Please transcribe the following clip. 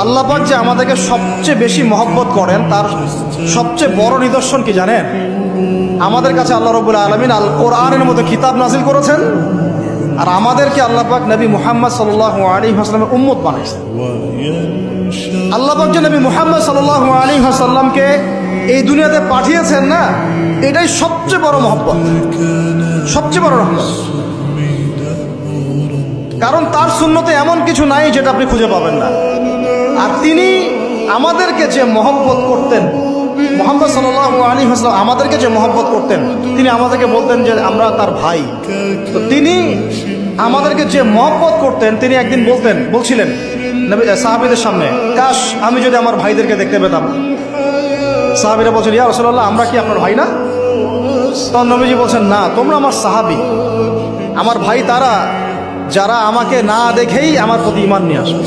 আল্লাহ পাক যে আমাদেরকে সবচেয়ে বেশি মহব্বত করেন তার সবচেয়ে বড় নিদর্শন কি জানেন? আমাদের কাছে আল্লাহ রাব্বুল আলামিন আল কোরআনের মতো কিতাব নাজিল করেছেন, আর আমাদেরকে আল্লাহ পাক নবী মুহাম্মদ সাল্লাল্লাহু আলাইহি ওয়াসাল্লামের উম্মত বানাইছেন। আল্লাহ পাক যে নবী মুহাম্মদ সাল্লাল্লাহু আলাইহি ওয়াসাল্লামকে এই দুনিয়াতে পাঠিয়েছেন না, এটাই সবচেয়ে বড় মহব্বত, সবচেয়ে বড় রহমত। কারণ তার সুন্নতে এমন কিছু নাই যেটা আপনি খুঁজে পাবেন না। আর তিনি আমাদেরকে যে মহব্বত করতেন, মুহাম্মদ সাল্লাল্লাহু আলাইহি ওয়াসাল্লাম আমাদেরকে যে মহব্বত করতেন, তিনি আমাদেরকে বলতেন যে আমরা তার ভাই। তো তিনি আমাদেরকে যে মহব্বত করতেন, তিনি একদিন বলছিলেন সাহাবীদের সামনে, কাশ আমি যদি আমার ভাইদেরকে দেখতে পেতাম। সাহাবীরা বলছেন, ইয়া রাসূলুল্লাহ, আমরা কি আপনার ভাই না? তখন নবীজি বলছেন, না, তোমরা আমার সাহাবী, আমার ভাই তারা যারা আমাকে না দেখেই আমার প্রতি ঈমান নিয়ে আসবে।